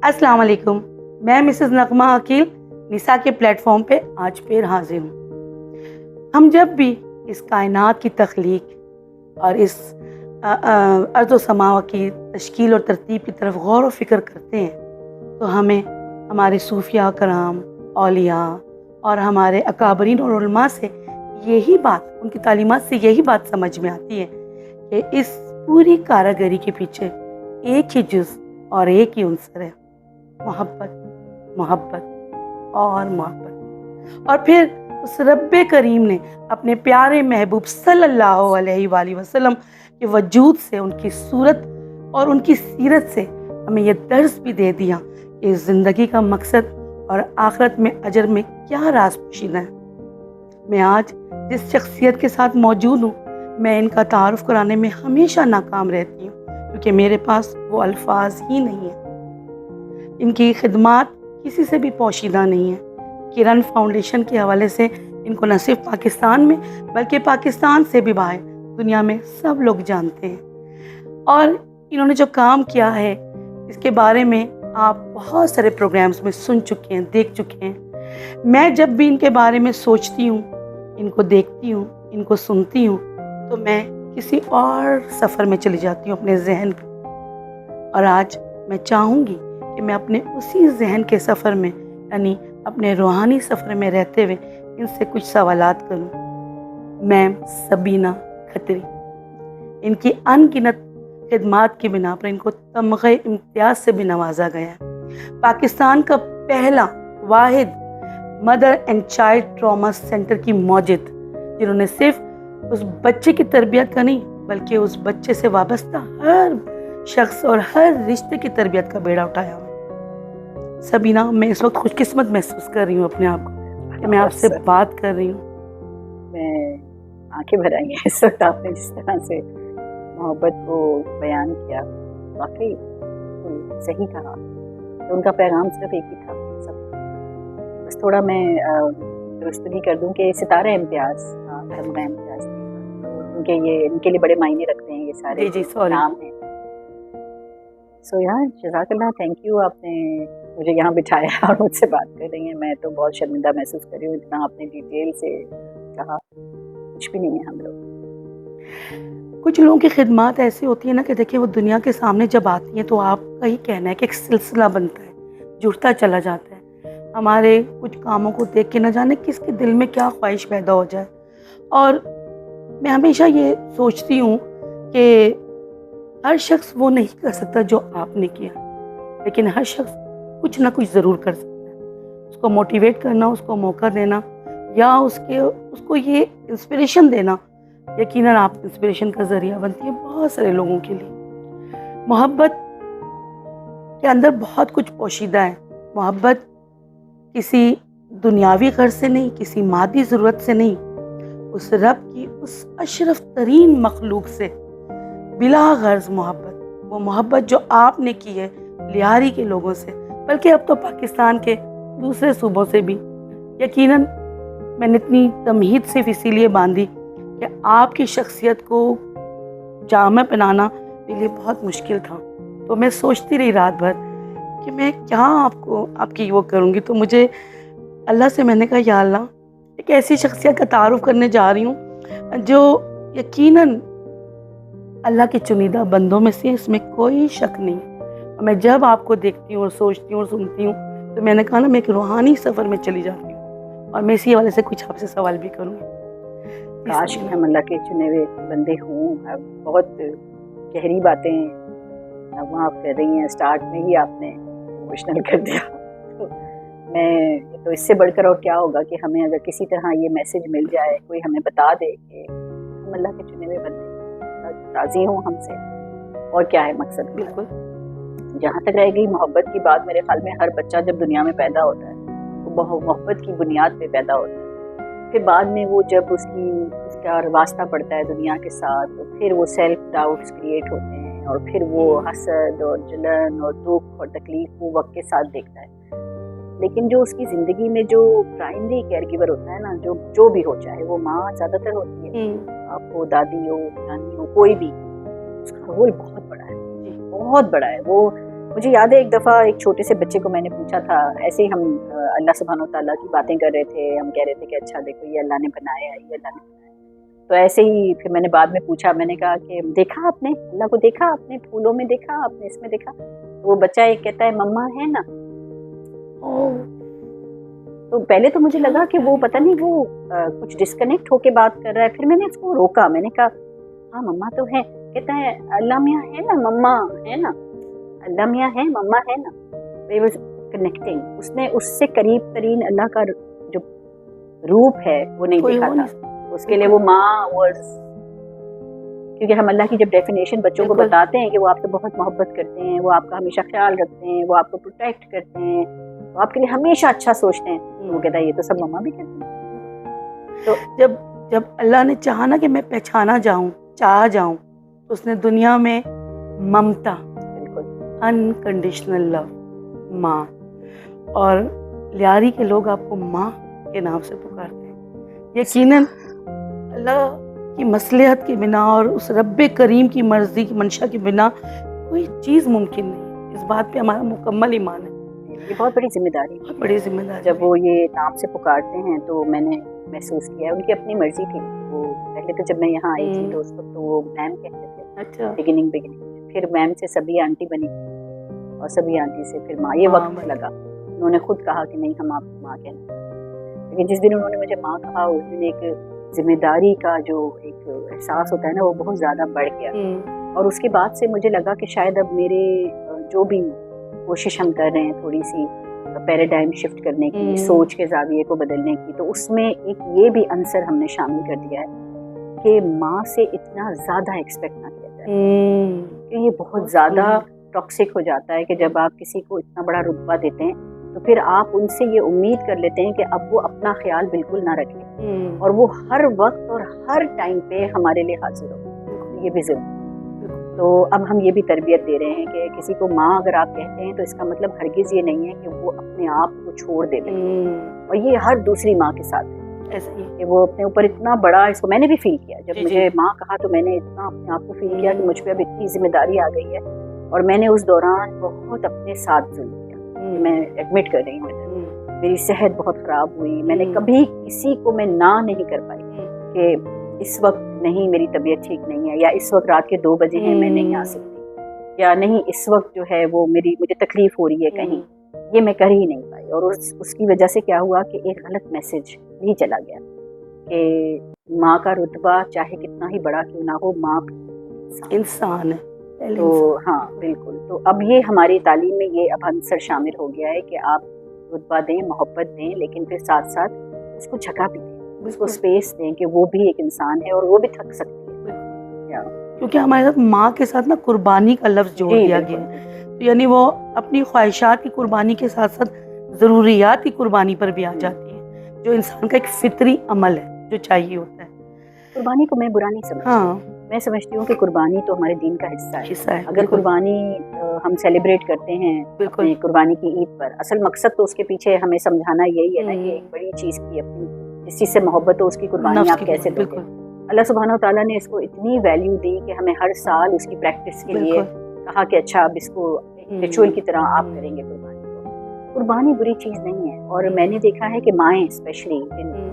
अस्सलाम वालेकुम। मैं मिसेस नगमा अकील निसा के प्लेटफॉर्म पे आज फिर हाजिर हूँ। हम जब भी इस कायनात की तख्लीक और इस अर्ज़ व समा की तश्कील और तरतीब की तरफ गौर व फिक्र करते हैं तो हमें हमारे सूफिया कराम, औलिया और हमारे अकाबरीन और उलमा से यही बात, उनकी तालीमात से यही बात समझ में आती है कि इस पूरी कारागरी के पीछे एक ही जुज़ और एक ही उन्सर है, मोहब्बत, मोहब्बत और मोहब्बत। और फिर उस रब्बे करीम ने अपने प्यारे महबूब सल्लल्लाहु अलैहि वसल्लम के वजूद से, उनकी सूरत और उनकी सीरत से हमें यह दर्स भी दे दिया कि इस ज़िंदगी का मकसद और आखिरत में अजर में क्या राज पोशीदा है। मैं आज जिस शख्सियत के साथ मौजूद हूँ, मैं इनका तारुफ कराने में हमेशा नाकाम रहती हूँ क्योंकि मेरे पास वो अल्फाज ही नहीं है। इनकी खिदमात किसी से भी पोशीदा नहीं है। किरण फाउंडेशन के हवाले से इनको न सिर्फ पाकिस्तान में बल्कि पाकिस्तान से भी बाहर दुनिया में सब लोग जानते हैं। और इन्होंने जो काम किया है इसके बारे में आप बहुत सारे प्रोग्राम्स में सुन चुके हैं, देख चुके हैं। मैं जब भी इनके बारे में सोचती हूँ, इनको देखती हूँ, इनको सुनती हूँ तो मैं किसी और सफ़र में चली जाती हूँ अपने जहन में। और आज मैं चाहूँगी कि मैं अपने उसी जहन के सफ़र में, यानी अपने रूहानी सफ़र में रहते हुए इनसे कुछ सवालात करूँ। मैम सबीना खत्री, इनकी अनगिनत खिदमात की बिना पर इनको तमग़े इम्तियाज़ से भी नवाजा गया है। पाकिस्तान का पहला वाहिद mother and child trauma centre की मौजिद, जिन्होंने सिर्फ उस बच्चे की तरबियत का नहीं बल्कि उस बच्चे से वाबस्ता हर शख्स और हर रिश्ते की तरबियत का बेड़ा उठाया हुआ। सबीना, मैं इस वक्त खुशकिस्मत महसूस कर रही हूँ अपने आप को कि मैं आपसे बात कर रही हूँ। मैं आंखें भर आई हैं इस वक्त आपने जिस तरह से मोहब्बत को बयान किया, वाकई सही कहा। तो उनका पैगाम सिर्फ एक ही था सब। बस थोड़ा मैं दुरुस्त भी कर दूं कि सितारा इम्तियाज़, तमग़ा इम्तियाज़, उनके ये इनके लिए बड़े मायने रखते हैं ये सारे नाम हैं। सो यार जज़ाकल्लाह, थैंक यू, आपने मुझे यहाँ बिठाया और मुझसे बात कर रही हैं। मैं तो बहुत शर्मिंदा महसूस कर रही हूँ, इतना आपने डिटेल से कहा। कुछ भी नहीं है हम लोग। कुछ लोगों की खिदमत ऐसी होती है ना कि देखिए वो दुनिया के सामने जब आती हैं तो आपका ही कहना है कि एक सिलसिला बनता है, जुड़ता चला जाता है। हमारे कुछ कामों को देख के न जाने किसके दिल में क्या ख्वाहिश पैदा हो जाए। और मैं हमेशा ये सोचती हूँ कि हर शख्स वो नहीं कर सकता जो आपने किया, लेकिन हर शख्स कुछ ना कुछ ज़रूर कर सकता है। उसको मोटिवेट करना, उसको मौका देना या उसको ये इंस्पिरेशन देना, यकीनन आप इंस्पिरेशन का ज़रिया बनती है बहुत सारे लोगों के लिए। मोहब्बत के अंदर बहुत कुछ पोशीदा है। मोहब्बत किसी दुनियावी गर्ज से नहीं, किसी मादी ज़रूरत से नहीं, उस रब की उस अशरफ तरीन मखलूक से बिला गर्ज मोहब्बत, वो मोहब्बत जो आपने की है लिहारी के लोगों से, बल्कि अब तो पाकिस्तान के दूसरे सूबों से भी। यकीनन मैंने इतनी तमहीद सिर्फ इसीलिए बांधी कि आपकी शख्सियत को जामा पहनाना मेरे लिए बहुत मुश्किल था। तो मैं सोचती रही रात भर कि मैं क्या आपकी वो करूँगी। तो मुझे अल्लाह से मैंने कहा, या अल्लाह, एक ऐसी शख्सियत का तारुफ करने जा रही हूँ जो यकीनन अल्लाह के चुनिंदा बंदों में से, इसमें कोई शक नहीं। और मैं जब आपको देखती हूँ और सोचती हूँ और सुनती हूँ तो मैंने कहा ना, मैं एक रूहानी सफ़र में चली जाती हूँ। और मैं इसी वाले से कुछ आपसे सवाल भी करूँगी। काश हम अल्लाह के चुने हुए बंदे हों। बहुत गहरी बातें नगमा आप कर रही हैं, स्टार्ट में ही आपने इमोशनल कर दिया। तो इससे बढ़कर और क्या होगा कि हमें अगर किसी तरह ये मैसेज मिल जाए, कोई हमें बता दे कि हम अल्लाह के चुने हुए बंदे, राज़ी हों हमसे, और क्या है मकसद। बिल्कुल। जहाँ तक रह गई मोहब्बत की बात, मेरे ख्याल में हर बच्चा जब दुनिया में पैदा होता है वो मोहब्बत की बुनियाद पे पैदा होता है। फिर बाद में वो जब उसका वास्ता पड़ता है दुनिया के साथ, तो फिर वो सेल्फ डाउट्स क्रिएट होते हैं और फिर वो हसद और जलन और दुख और तकलीफ वो वक्त के साथ देखता है। लेकिन जो उसकी ज़िंदगी में जो प्राइमरी केयर गिवर होता है ना, जो भी हो, चाहे वो माँ ज़्यादातर होती है, आपको दादी हो, नानी हो, कोई भी, उसका रोल बहुत बड़ा है, बहुत बड़ा है। वो मुझे याद है एक दफ़ा एक छोटे से बच्चे को मैंने पूछा था, ऐसे ही हम अल्लाह सुब्हानो तआला की बातें कर रहे थे, हम कह रहे थे कि अच्छा देखो ये अल्लाह ने बनाया, ये अल्लाह ने बनाया। तो ऐसे ही फिर मैंने बाद में पूछा, मैंने कहा कि देखा आपने अल्लाह को, देखा आपने फूलों में, देखा आपने इसमें देखा? तो वो बच्चा एक कहता है मम्मा है ना। तो पहले तो मुझे लगा कि वो पता नहीं वो कुछ डिस्कनेक्ट होके बात कर रहा है। फिर मैंने उसको रोका, मैंने कहा हाँ मम्मा तो है। कहता है अल्लाह मियाँ है ना, मम्मा है ना, अल्लाह मियाँ है, मम्मा है ना। He was connecting, उसने उससे करीब तरीन अल्लाह का जो रूप है वो नहीं देखा था। उसके लिए वो माँ was, क्योंकि हम अल्लाह की जब डेफिनेशन बच्चों को बताते हैं कि वो आपसे बहुत मोहब्बत करते हैं, वो आपका हमेशा ख्याल रखते हैं, वो आपको प्रोटेक्ट करते हैं, वो आपके लिए हमेशा अच्छा सोचते हैं, तो वो कहता है ये तो सब मम्मा भी कहती हैं। तो जब अल्लाह ने चाहा ना कि मैं पहचाना जाऊं, चाहा जाऊं, तो उसने दुनिया में ममता, अनकंडीशनल लव, माँ, और लियारी के लोग आपको माँ के नाम से पुकारते हैं। यकीनन अल्लाह की मसलहत के बिना और उस रब्बे करीम की मर्जी की मंशा के बिना कोई चीज़ मुमकिन नहीं है। इस बात पे हमारा मुकम्मल ईमान है। ये बहुत बड़ी जिम्मेदारी, बहुत बड़ी जिम्मेदारी। जब वो ये नाम से पुकारते हैं तो मैंने महसूस किया उनकी अपनी मर्जी थी। वो पहले तो जब मैं यहाँ आई थी तो उस वक्त तो वो मैम कहते थे, अच्छा, बिगिनिंग फिर मैम से सभी आंटी बनी और सभी आंटी से फिर माँ। ये वक्त लगा, उन्होंने खुद कहा कि नहीं हम आपको माँ कहना। लेकिन जिस दिन उन्होंने मुझे माँ कहा उस दिन एक जिम्मेदारी का जो एक एहसास होता है ना वो बहुत ज़्यादा बढ़ गया। और उसके बाद से मुझे लगा कि शायद अब मेरे जो भी कोशिश हम कर रहे हैं थोड़ी सी पैराडाइम शिफ्ट करने की, सोच के ज़ाविये को बदलने की, तो उसमें एक ये भी अंसर हमने शामिल कर दिया है कि माँ से इतना ज़्यादा एक्सपेक्ट ना किया जाए, कि ये बहुत ज़्यादा टॉक्सिक हो जाता है कि जब आप किसी को इतना बड़ा रुतबा देते हैं तो फिर आप उनसे ये उम्मीद कर लेते हैं कि अब वो अपना ख्याल बिल्कुल ना रखें और वो हर वक्त और हर टाइम पे हमारे लिए हाजिर हो। ये भी जुल्म। तो अब हम ये भी तरबियत दे रहे हैं कि किसी को माँ अगर आप कहते हैं तो इसका मतलब हरगिज़ ये नहीं है कि वो अपने आप को छोड़ दे दें। और ये हर दूसरी माँ के साथ है ऐसा ही कि वो अपने ऊपर इतना बड़ा, इसको मैंने भी फील किया जब मुझे माँ कहा तो मैंने इतना अपने आप को फील किया कि मुझ पर अब इतनी जिम्मेदारी आ गई है। और मैंने उस दौरान बहुत अपने साथ जुल्म किया, मैं एडमिट कर रही हूँ। मेरी सेहत बहुत ख़राब हुई, मैंने कभी किसी को मैं ना नहीं कर पाई कि इस वक्त नहीं मेरी तबीयत ठीक नहीं है, या इस वक्त रात के 2 बजे हैं मैं नहीं आ सकती, या नहीं इस वक्त जो है वो मुझे तकलीफ हो रही है कहीं, ये मैं कर ही नहीं पाई। और उसकी वजह से क्या हुआ कि एक गलत मैसेज भी चला गया कि माँ का रुतबा चाहे कितना ही बड़ा क्यों ना हो, माँ इंसान है। तो हाँ बिल्कुल, तो अब ये हमारी तालीम में ये अब अंसर शामिल हो गया है कि आप रुतबा दें, मोहब्बत दें, लेकिन फिर साथ साथ उसको जगह भी दें, उसको स्पेस दें कि वो भी एक इंसान है और वो भी थक सकती है। क्योंकि हमारे साथ माँ के साथ ना कुर्बानी का लफ्ज़ जोड़ दिया गया है, तो यानी वो अपनी ख्वाहिशात की कुर्बानी के साथ साथ ज़रूरियात की कुर्बानी पर भी आ जाती है, जो इंसान का एक फितरी अमल है जो चाहिए होता है। कुर्बानी को मैं बुरा नहीं समझती। हाँ, मैं समझती हूँ कि कुर्बानी तो हमारे दीन का हिस्सा है। अगर कुर्बानी हम सेलिब्रेट करते हैं अपने कुर्बानी की ईद पर, असल मकसद तो उसके पीछे हमें समझाना यही है ना कि एक बड़ी चीज़ की अपनी जिस चीज़ से मोहब्बत हो उसकी कुर्बानी आप कैसे दोगे। अल्लाह सुब्हानो तआला ने इसको इतनी वैल्यू दी कि हमें हर साल उसकी प्रैक्टिस के लिए कहा कि अच्छा अब इसको रिचुअल की तरह आप करेंगे कुर्बानी। कुर्बानी बुरी चीज़ नहीं है। और मैंने देखा है कि माएँ स्पेशली,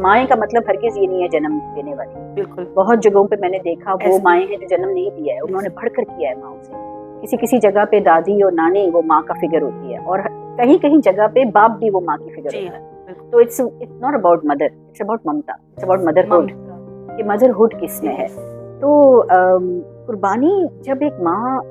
माएँ का मतलब हरगिज़ ये नहीं है जन्म देने वाली, बिल्कुल बहुत जगहों पे मैंने देखा वो माएँ हैं जो जन्म नहीं दिया है, उन्होंने बढ़कर किया है माँ से। किसी किसी जगह पे दादी और नानी वो माँ का फिगर होती है, और कहीं कहीं जगह पे बाप भी वो माँ की फिगर होता है। तो it's not about mother, it's about mamta, it's about motherhood, कि मदरहुड किसमें है। तो कुर्बानी जब एक माँ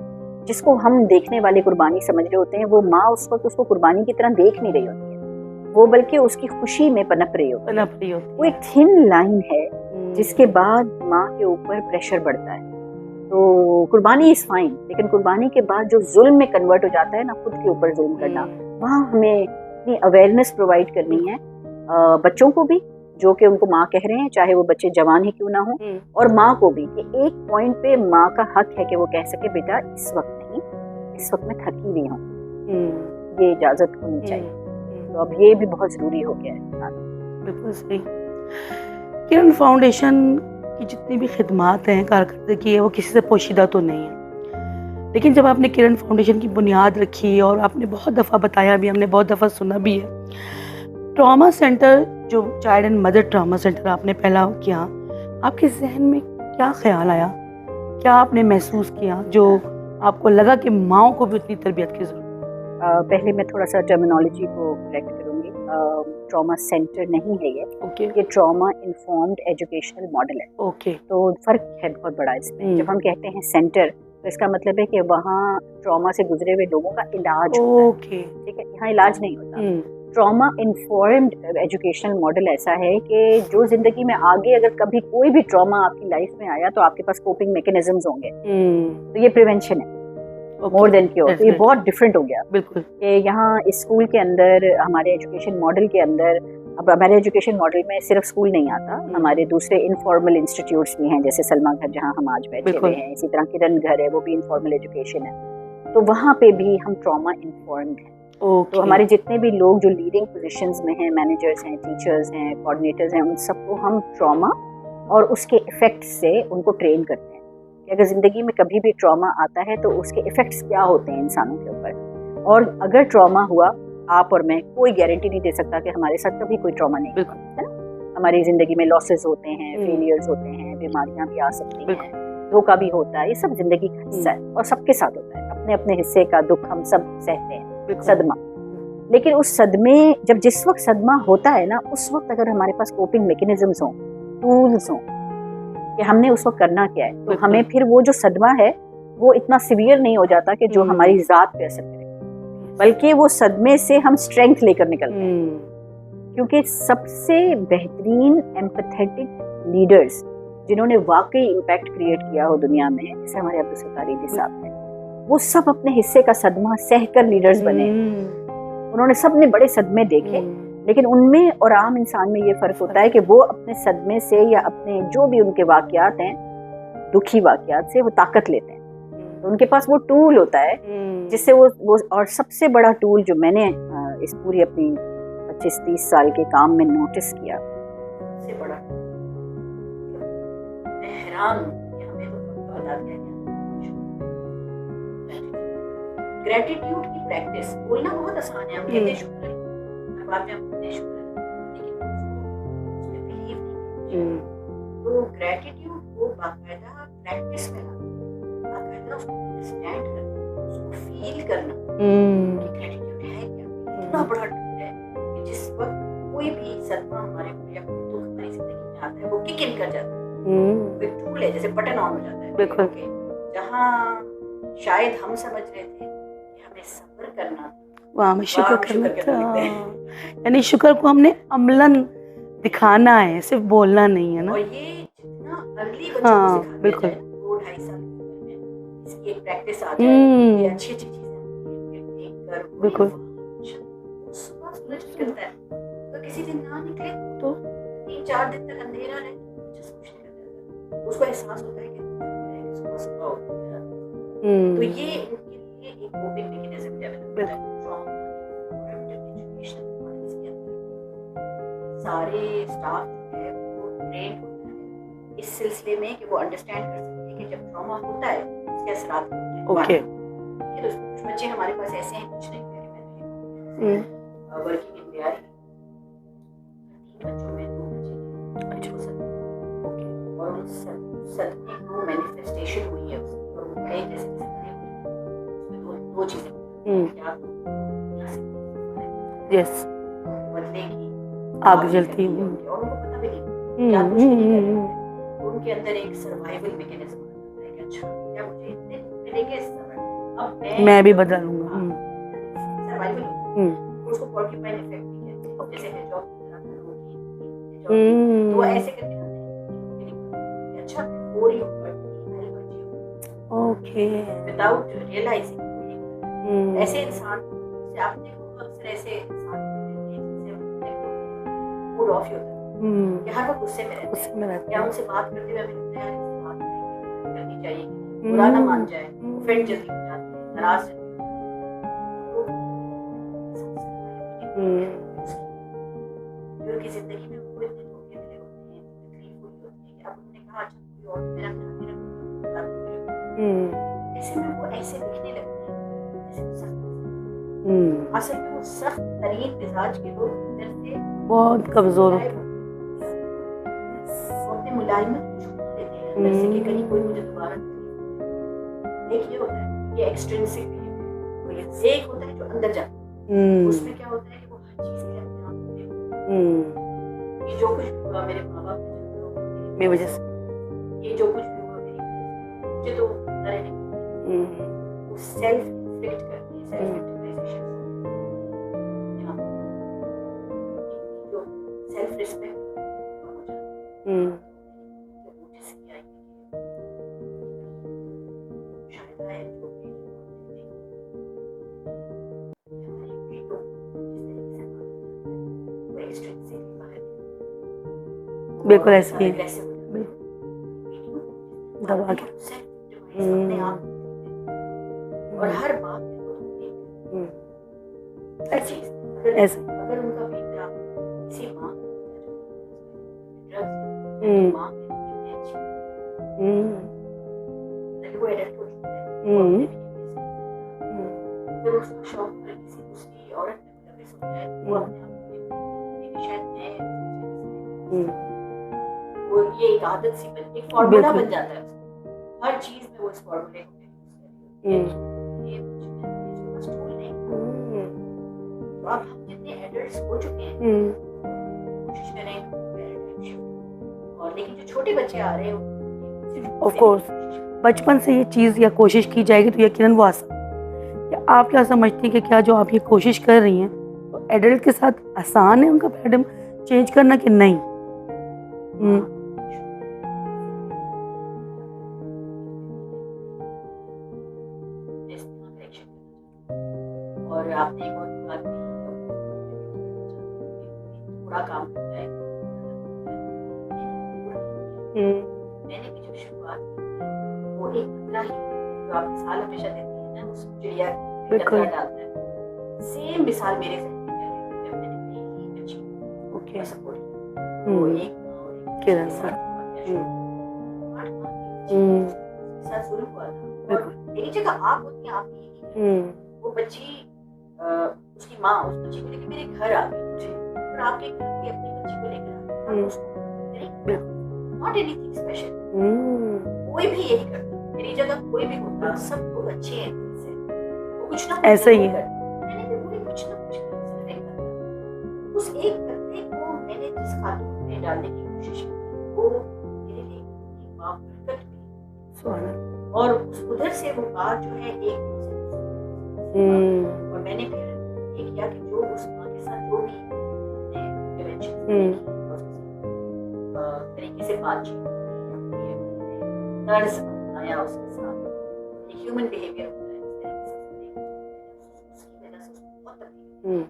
जिसको हम देखने वाले कुर्बानी समझ रहे होते हैं, वो माँ उस वक्त उसको कुर्बानी की तरह देख नहीं रही होती है, वो बल्कि उसकी खुशी में पनप रही होती है। वो एक थिन लाइन है जिसके बाद माँ के ऊपर प्रेशर बढ़ता है। तो कुर्बानी इज फाइन, लेकिन कुर्बानी के बाद जो जुल्म में कन्वर्ट हो जाता है ना, खुद के ऊपर जुल्म करना, वहाँ हमें इतनी अवेयरनेस प्रोवाइड करनी है बच्चों को भी जो कि उनको माँ कह रहे हैं, चाहे वो बच्चे जवान ही क्यों ना हो, और माँ को भी कि एक पॉइंट पे माँ का हक है कि वो कह सके बेटा इस वक्त नहीं, इस वक्त मैं थकी हुई हूँ, ये इजाज़त होनी चाहिए। तो अब ये भी बहुत ज़रूरी हो गया है। बिल्कुल सही। किरण फाउंडेशन की जितनी भी खिदमात हैं, कारकर्दगी है, वो किसी से पोशीदा तो नहीं है। लेकिन जब आपने किरण फाउंडेशन की बुनियाद रखी और आपने बहुत दफ़ा बताया भी, हमने बहुत दफ़ा सुना भी है, ट्रॉमा सेंटर जो child and mother trauma centre आपने पहला किया, आपके जहन में क्या ख्याल आया, क्या आपने महसूस किया जो आपको लगा कि माँओं को भी उतनी तरबियत की ज़रूरत पहले मैं थोड़ा सा टर्मिनोलॉजी को करेक्ट करूँगी। ट्रॉमा सेंटर नहीं है ये, ओके ये ट्रॉमा इन्फॉर्म्ड एजुकेशनल मॉडल है। ओके तो फ़र्क है बहुत बड़ा इसमें। जब हम कहते हैं सेंटर तो इसका मतलब है कि वहाँ ट्रॉमा से गुजरे हुए लोगों का इलाज होता है, ओके ठीक है, यहाँ इलाज नहीं होता। ट्रॉमा इन्फॉर्म्ड एजुकेशनल मॉडल ऐसा है कि जो ज़िंदगी में आगे अगर कभी कोई भी ट्रॉमा आपकी लाइफ में आया तो आपके पास कोपिंग मैकेनिज्म्स होंगे। तो ये प्रिवेंशन है मोर देन क्योर। तो ये बहुत डिफरेंट हो गया बिल्कुल कि यहाँ इस स्कूल के अंदर, हमारे एजुकेशन मॉडल के अंदर, अब हमारे एजुकेशन मॉडल में सिर्फ स्कूल नहीं आता, हमारे दूसरे इनफॉर्मल इंस्टीट्यूट्स भी हैं, जैसे सलमा घर जहाँ हम आज बैठे हुए हैं, इसी तरह किरण घर है, वो भी इनफॉर्मल एजुकेशन है। तो वहाँ पे भी हम ट्रॉमा इन्फॉर्म्ड हैं। तो हमारे जितने भी लोग जो लीडिंग पोजीशंस में हैं, मैनेजर्स हैं, टीचर्स हैं, कोऑर्डिनेटर्स हैं, उन सबको हम ट्रॉमा और उसके इफेक्ट से उनको ट्रेन करते हैं कि अगर ज़िंदगी में कभी भी ट्रॉमा आता है तो उसके इफेक्ट्स क्या होते हैं इंसानों के ऊपर। और अगर ट्रॉमा हुआ, आप और मैं कोई गारंटी नहीं दे सकता कि हमारे साथ कभी कोई ट्रॉमा नहीं होगा, है ना। हमारी ज़िंदगी में लॉसेस होते हैं, फेलियर्स होते हैं, बीमारियां भी आ सकती हैं, धोखा भी होता है, ये सब जिंदगी का हिस्सा है और सबके साथ होता है। अपने अपने हिस्से का दुख हम सब सहते हैं, सदमा। लेकिन उस सदमे, जब जिस वक्त सदमा होता है ना, उस वक्त अगर हमारे पास कोपिंग मैकेनिज्म्स हों, टूल्स हों कि हमने उस वक्त करना क्या है, तो हमें फिर वो जो सदमा है वो इतना सीवियर नहीं हो जाता कि जो हमारी ज़ात पे असर करे, बल्कि वो सदमे से हम स्ट्रेंथ लेकर निकलते हैं। क्योंकि सबसे बेहतरीन एम्पैथेटिक लीडर्स जिन्होंने वाकई इम्पैक्ट क्रिएट किया हो दुनिया में, जैसे हमारे अब्दुल सत्तार ईदी साहब हैं, वो सब अपने हिस्से का सदमा सहकर लीडर्स बने। उन्होंने सबने बड़े सदमे देखे, लेकिन उनमें और आम इंसान में ये फ़र्क होता है कि वो अपने सदमे से या अपने जो भी उनके वाक़यात हैं, दुखी वाक़यात से, वो ताकत लेते हैं। तो उनके पास वो टूल होता है जिससे वो और सबसे बड़ा टूल जो मैंने इस पूरी अपनी 25-30 साल के काम में नोटिस किया, सबसे बड़ा हैरान हमें तो अदा किया गया ग्रेटिट्यूड की प्रैक्टिस। बोलना बहुत आसान है, हम कहते हैं शुक्र, अब आप जब बोलते हैं शुक्र, लेकिन उसमें बिलीव नहीं। तो ग्रेटिट्यूड को बाकायदा प्रैक्टिस में लाना, बाकायदा उसको अंडरस्टैंड करना, उसको फील करना कि ग्रेटिट्यूड है क्या। इतना बड़ा टूल है कि जिस वक्त कोई भी सदमा हमारे को या कोई दुख हमारी जिंदगी में आता है, वो किक इन कर जाता है। एक टूल है, जैसे बटन ऑन हो जाता है। बिल्कुल। जहाँ शायद हम समझ रहे थे कि हमें सब्र करना था, वहाँ हमें शुक्र करना था। यानी शुक्र को हमने अमलन दिखाना है, सिर्फ बोलना नहीं है ना। और ये जितना अर्ली बच्चों को सिखाया जाए, 2-2.5 साल की उम्र में इसकी एक प्रैक्टिस आ जाए, ये अच्छी अच्छी चीजें देखकर बिल्कुल सुबह सूरज निकलता है तो किसी दिन ना निकले तो 3-4 दिन तक अंधेरा रहे, उसको एहसास होता है कि सुबह होती है। तो ये उनके लिए एक कोपिंग मैकेनिज्म डेवलप है। सारे स्टाफ जो है वो ट्रेन होता है इस सिलसिले में कि वो अंडरस्टैंड कर सके कि जब ट्रॉमा होता है उसके असरात होते हैं। ओके, तो कुछ बच्चे हमारे पास ऐसे हैं, कुछ नहीं करें वर्किंग इन बिहारी 3 बच्चों में 2 बच्चे और उन सदमे को मैनिफेस्टेशन हुई है उसकी, और वो बड़े जैसे उसमें दो चीजें क्या यस बदले की आग जलती है और उनको पता भी नहीं क्या कुछ नहीं कर रहे। उनके अंदर एक सर्वाइवल मैकेनिज्म होता है कि अच्छा क्या मुझे इतने मिलेंगे इस समय, अब मैं भी बदलूंगा। सर्वाइवल उसको पॉर्क्यूपाइन इफेक्ट भी कहते हैं, जैसे कि जॉब की तरह करोगी तो ऐसे करके अच्छा और यू ओके विदाउट रियलाइजिंग। ऐसे इंसान से आप देखो अक्सर ऐसे इंसान मूड ऑफ होता है कि हर वक्त गुस्से में रहते हैं, या उनसे बात करते हुए हमें लगता है यार बात करनी चाहिए, बुरा ना मान जाए, ऑफेंड जल्दी हो जाते हैं, नाराज उनकी जिंदगी में उनको इतने धोखे मिले होते हैं, तकलीफ हुई होती है कि अब उन्होंने कहा अच्छा कोई और मेरा ध्यान नहीं रखता। ऐसे में वो ऐसे असल में वो सख्त तरीन मिजाज के लोग अंदर से बहुत कमजोर होते हैं। वो अपनी मुलायमत को छुपा लेते हैं अंदर से कि कहीं कोई मुझे दोबारा तकलीफ न दे। एक ये होता है, ये एक्सट्रिंसिक बिहेवियर। एक होता है जो अंदर जाता है, उसमें क्या होता है कि वो हर चीज के अपने आप को ये जो कुछ भी हुआ मेरे माँ बाप मेरी वजह से, ये जो कुछ भी हुआ मेरी वजह से, मुझे तो अंदर रहने वो सेल्फ इन्फ्लिक्ट करते हैं, सेल्फ विक्टिमाइजेशन। जो सेल्फ रिस्पेक्ट हो जाता है, जो नोटिस किया है शायद है जो भी हमारे बेटों जिस तरीके से वो एक्सट्रिंसिक बाहर बिल्कुल ऐसे ही aggressive हो जाते हैं। दबा के अपने आप और हर बात में वो हर चीज ऐसे अगर उनका बेटा किसी माँ माँ कितनी अच्छी वो एडल्ट हो चुका है वो अपने फिर उसका शौक है किसी दूसरी औरत में मुलविस हो जाए वो अपने आप को शायद मैं वो ये एक आदत सी बन एक फॉर्मूला बन जाता है हर चीज में वो इस फॉर्मूले को ये बस टूल नहीं। तो अब हम जितने एडल्ट्स हो चुके हैं कोशिश करें और लेकिन जो छोटे बच्चे आ रहे हैं ऑफ कोर्स बचपन से ये चीज़ या कोशिश की जाएगी तो यकीनन वो आसान। क्या आप क्या समझती हैं कि क्या जो आप ये कोशिश कर रही हैं तो एडल्ट के साथ आसान है उनका पैराडाइम चेंज करना कि नहीं? और आपने एक और बात थोड़ा काम करता है मैंने भी जो शुरुआत की वो एक कतरा ही जो आप मिसाल हमेशा देती है ना उस चिड़िया कतरा डालता है सेम मिसाल मेरे जहन में चल रही थी जब मैंने पहली बच्ची को सपोर्ट किया वो एक माँ और एक के साथ साथ जुल्म हुआ था और मेरी जगह आप होती आप वो बच्ची उसकी माँ उस बच्ची को लेकर मेरे घर आ गई और आपके घर पे अपनी बच्ची को लेकर आ गई नॉट एनीथिंग स्पेशल कोई भी यही करता मेरी जगह कोई भी होता सब लोग अच्छे हैं वो कुछ ना ऐसा ही है मैंने भी वही कुछ ना कुछ करता उस एक करने को मैंने जिस खातून में डालने की कोशिश की वो मेरे लिए माँ बरकत हुई और उधर से वो बात जो है एक और मैंने फिर ये किया कि जो उस माँ के साथ जो भी तरीके से बातचीत तर्ज अपनाया उसके साथ एक ह्यूमन बिहेवियर होता है इस तरीके से उसकी वजह से उसको बहुत तकलीफ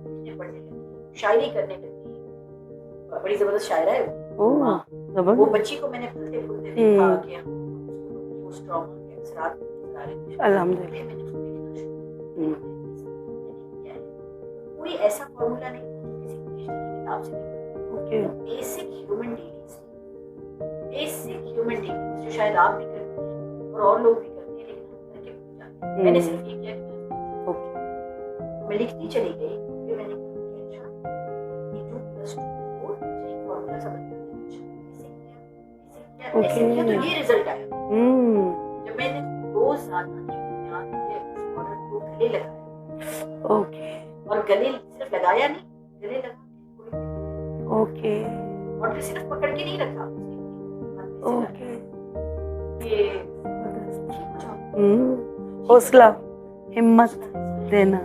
लिखने पढ़ने लगी शायरी करने लगी बड़ी जबरदस्त शायरा है वो बच्ची को मैंने फूलते फूलते देखा कि उस ट्रॉमा के असरात अल्हम्दुलिल्लाह मैंने उसको लिखना शुरू किया कोई ऐसा फॉर्मूला नहीं था जो किसी पीएचडी की किताब से निकला बेसिक ह्यूमन डीलिंग्स जो शायद आप भी करते हैं और लोग भी करते हैं लेकिन हम करके भूल जाते हैं मैंने सिर्फ ये किया कि मैं लिखती चली गई फिर मैंने कहा ये 2+2 4 एक फॉर्मूला सा बन जाता है ऐसे किया तो ये रिजल्ट आया जब मैंने रोजाना की बुनियाद पे उस मॉडल को गले लगाया और गले सिर्फ लगाया नहीं गले लगा और फिर सिर्फ पकड़ के नहीं रखा हौसला हिम्मत देना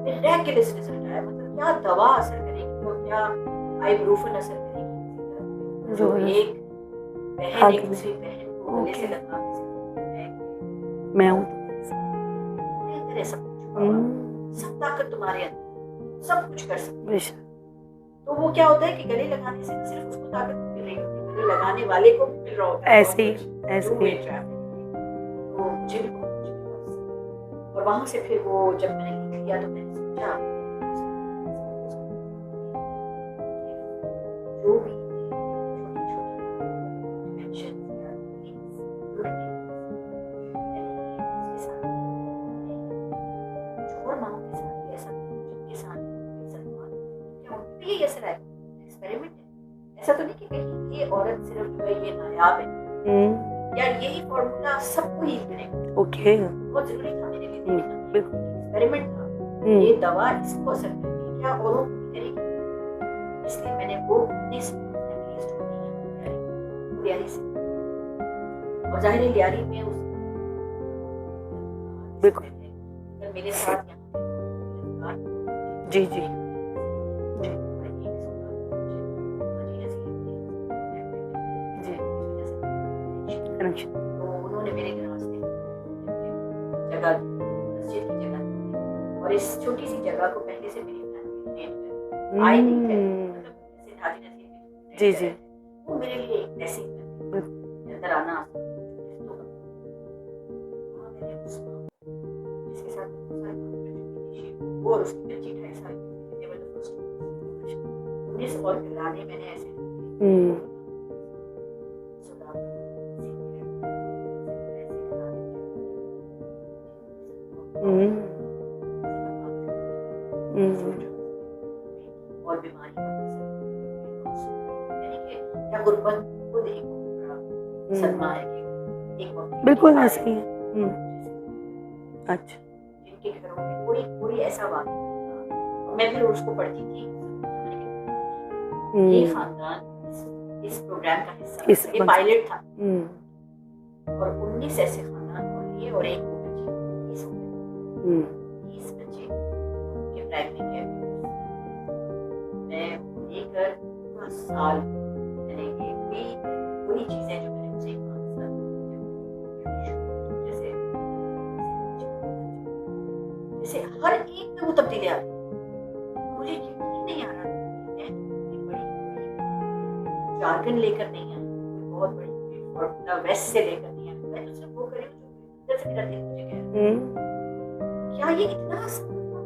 मिरेकलस रिजल्ट आया मतलब क्या दवा असर करेगी और क्या आइब्रूफन असर करेगी जो एक बहन एक दूसरी बहन को गले से लगा मैं हूँ सब ताकत तुम्हारे अंदर सब कुछ कर सकते तो वो क्या होता है कि गले लगाने से सिर्फ उसको ताकत मिल रही होती है गले लगाने वाले को मिल रहा होता है ऐसे ही तो मुझे भी बहुत कुछ मिला और वहां से फिर वो जब मैंने लिख लिया तो मैंने सोचा जो भी छोटी छोटी औरत सिर्फ जो है ये नायाब है या यही फॉर्मूला सबको हील करेगा। ओके। बहुत जरूरी था मेरे लिए हम्म, देखना, बिल्कुल। एक्सपेरिमेंट था, ये दवा इसको असर करेगी क्या औरों को भी करेगी। इसलिए मैंने वो अपने फैमिली स्टोरी लियारी से, और जाहिर है लियारी में उस बिल्कुल। अगर मेरे साथ यहाँ जी जी जी कनेक्शन। तो उन्होंने मेरे घर रास्ते जगह मस्जिद की जगह, और इस छोटी सी जगह को पहले से मेरी फैमिली ने आई नहीं है, मतलब जैसे हाजी नसीब जी जी वो मेरे लिए एक ब्लेसिंग है अंदर आना। मैंने जिसके साथ वो और उसकी बच्ची 2.5 साल की थी, वो फर्स्ट 19 और गाने मैंने ऐसे और बीमारी का यानी कि या गुर्बत को देखो सदमा है कि एक वक्त बिल्कुल ऐसे ही है। अच्छा। जिनके घरों में कोई कोई ऐसा वाक़या था, मैं फिर उसको पढ़ती थी। ये खानदान इस प्रोग्राम का हिस्सा, ये पायलट था, और 19 ऐसे खानदान और ये और एक वो बच्ची 20 बच्चे के प्राइमरी केयर मैं लेकर पूरा साल मैंने ये वही चीजें जो मैंने उसे जैसे जैसे हर एक में वो तब्दीली आ रही है। मुझे यकीन नहीं आ रहा कि मैं इतनी बड़ी जार्गन लेकर नहीं आई, कोई बहुत बड़ी फॉर्मूला वेस्ट से लेकर नहीं आई, मैं तो सिर्फ वो कर रही हूँ जो अंदर से मेरा दिल मुझे कह रहा है। क्या ये इतना आसान था?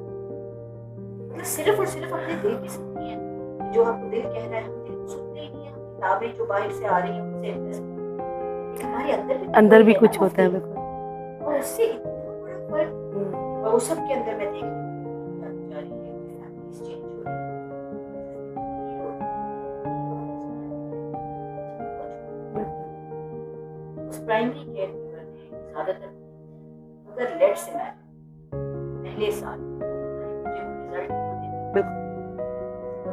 मतलब सिर्फ और सिर्फ अपने दिल की सुननी है, जो आपको दिल कह रहा है हम दिल को सुनते ही नहीं है। किताबें जो बाहर से आ रही हैं उनसे हमारे अंदर भी कुछ होता है। बिल्कुल। और उससे इतना बड़ा फर्क, और उस सब के अंदर मैं देख जा रही है फैमिलीज चेंज हो रही है। उस प्राइमरी केयर गिवर ने ज्यादातर अगर लेट से मैं पहले साल मुझे रिजल्ट तो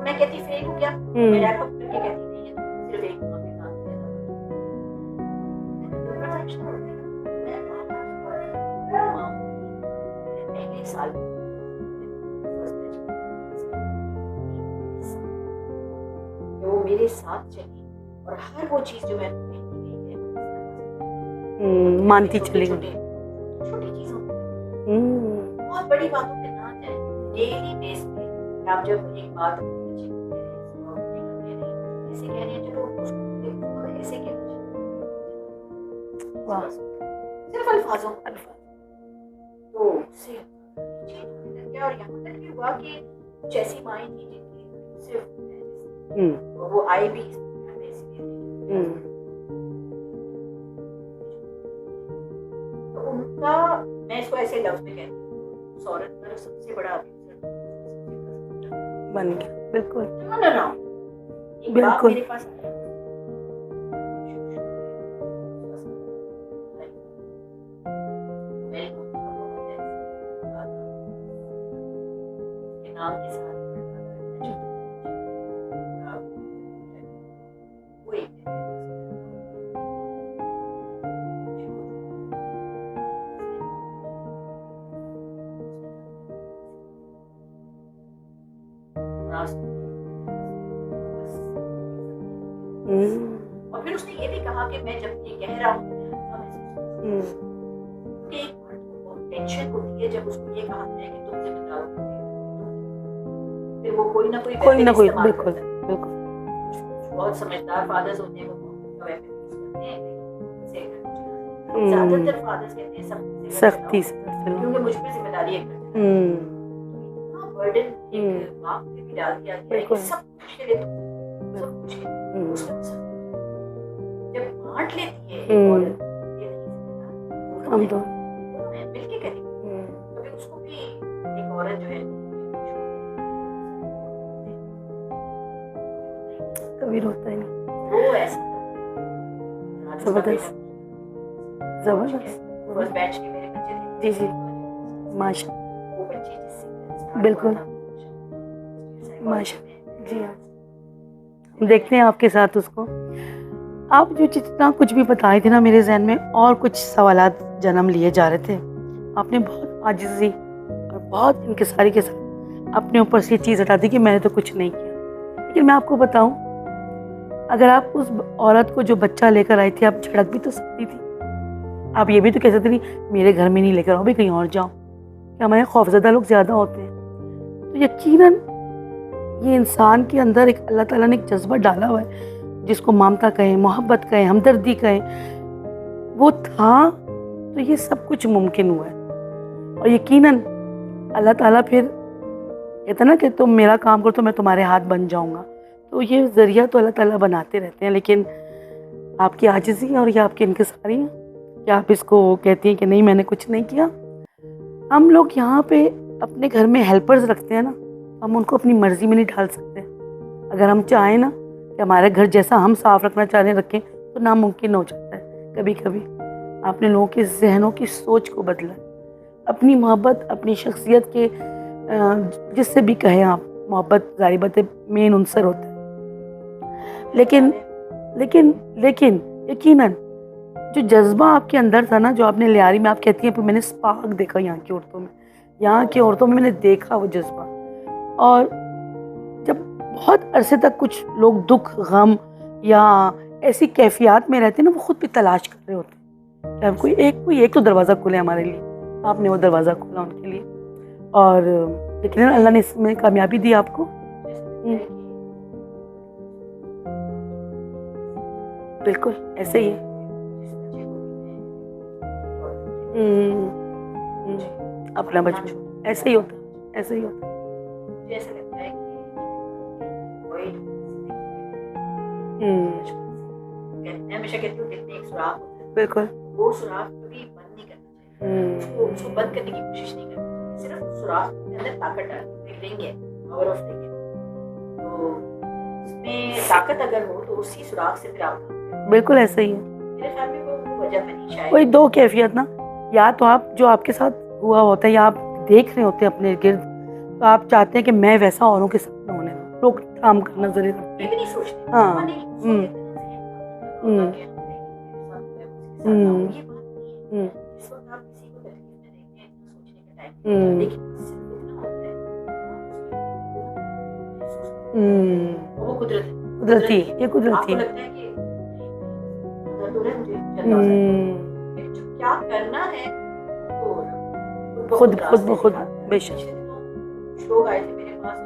मैं कहती फेल हो गया, मैं रैप अप करके कहती नहीं है सिर्फ एक माह के काम किया था। पहले साल वो मेरे साथ चली और हर वो चीज जो मैं कहती गई है मानती चली गई। छोटी चीजों बहुत बड़ी बातों पे ना जाए, डेली बेस पे आप जब एक बात ऐसे कह रहे हैं चलो उसको ऐसे कह सिर्फ अल्फाजों तो उससे गया। और यहाँ तक भी हुआ कि कुछ ऐसी माएँ थी जिनकी सिर्फ और वो आई भी तो उनका मैं इसको ऐसे लफ्ज में कहती हूँ उस औरत पर सबसे बड़ा बन गया। बिल्कुल बिल्कुल। मेरे पास नाम के साथ और फिर उसने ये भी कहा कि मैं जब ये कह रहा हूँ टेंशन होती है जब उसको ये कहा जाए कि तुम जिम्मेदार हो, फिर वो कोई ना कोई बिल्कुल बहुत समझदार फादर्स होते हैं वो करते हैं, ज्यादातर फादर्स कहते हैं सख्ती से क्योंकि मुझ पे जिम्मेदारी है बर्डन एक बाप पे भी डाल दिया गया है कि सब कुछ के लिए सब कुछ जब बांट लेती है एक औरत हम तो मिलके करेंगे कभी उसको भी एक औरत जो है कभी रोता ही नहीं वो ऐसा ज़बरदस्त ज़बरदस्त। फर्स्ट बैच के मेरे बच्चे थे। जी जी, माशा वो बच्चे जिससे बिल्कुल। माशा जी हाँ, हम देखते हैं आपके साथ उसको। आप जो जितना कुछ भी बताए थे ना, मेरे जहन में और कुछ सवालात जन्म लिए जा रहे थे। आपने बहुत आजिज़ी और बहुत इंकिसारी के साथ अपने ऊपर से ये चीज़ हटा दी कि मैंने तो कुछ नहीं किया। लेकिन मैं आपको बताऊं, अगर आप उस औरत को जो बच्चा लेकर आई थी, आप झड़क भी तो सकती थी। आप ये भी तो कह सकती थी मेरे घर में नहीं लेकर आओ, भी कहीं और जाओ। कि हमारे खौफजदा लोग ज़्यादा होते हैं। तो यकीनन ये इंसान के अंदर एक अल्लाह ताला ने एक जज्बा डाला हुआ है, जिसको ममता कहें, मोहब्बत कहें, हमदर्दी कहें, वो था तो ये सब कुछ मुमकिन हुआ है। और यकीनन अल्लाह ताला फिर कहता ना कि तुम मेरा काम करो तो मैं तुम्हारे हाथ बन जाऊंगा। तो ये ज़रिया तो अल्लाह ताला बनाते रहते हैं। लेकिन आपकी आजिज़ी और ये आपकी इंकिसारी है कि आप इसको कहती हैं कि नहीं मैंने कुछ नहीं किया। हम लोग यहाँ पे अपने घर में हेल्पर्स रखते हैं ना, हम उनको अपनी मर्जी में नहीं ढाल सकते। अगर हम चाहें ना कि हमारे घर जैसा हम साफ रखना चाह रहे रखें, तो नामुमकिन हो जाता है कभी कभी। आपने लोगों के जहनों की सोच को बदला, अपनी मोहब्बत, अपनी शख्सियत के जिससे भी कहें आप, मोहब्बत ज़ाहिर बात है मेन उनसर होता है। लेकिन लेकिन लेकिन यकीनन जो जज्बा आपके अंदर था ना, जो आपने लियारी में आप कहती हैं, मैंने स्पार्क देखा यहाँ की औरतों में, यहाँ की औरतों में मैंने देखा वो जज्बा। और जब बहुत अरसे तक कुछ लोग दुख, गम या ऐसी कैफियत में रहते हैं ना, वो खुद भी तलाश कर रहे होते हैं कि अब कोई एक तो दरवाज़ा खुले हमारे लिए। आपने वो दरवाज़ा खोला उनके लिए, और लेकिन अल्लाह ने इसमें कामयाबी दी आपको। बिल्कुल ऐसे ही है। अपना बचपन ऐसे ही होता, ऐसे ही होता। मुझे ऐसा लगता है कि कोई कहते हैं, हमेशा कहती हूँ दिल में एक सुराख होता है। बिल्कुल। वो सुराख कभी बंद नहीं करना चाहिए। उसको बंद करने की कोशिश नहीं करनी चाहिए। सिर्फ उस सुराख के अंदर ताकत डालनी, एक रिंग है, पावर ऑफ रिंग है। तो उसमें ताकत अगर हो तो उसी सुराख से फिर आप बिल्कुल ऐसे ही है। मेरे ख्याल में वो वजह बनी शायद। कोई दो कैफियत ना, या तो आप जो आपके साथ हुआ होता है या आप देख रहे होते हैं अपने गिर्द, तो आप चाहते हैं कि मैं वैसा औरों के साथ न होने दूं, रोकथाम करना जरूरी रखते हैं। नहीं सोचते। हाँ। वो कुदरती, ये कुदरती है। लगता है कि मुझे जो क्या करना है तो खुद ब खुद बेशक। लोग आए थे मेरे पास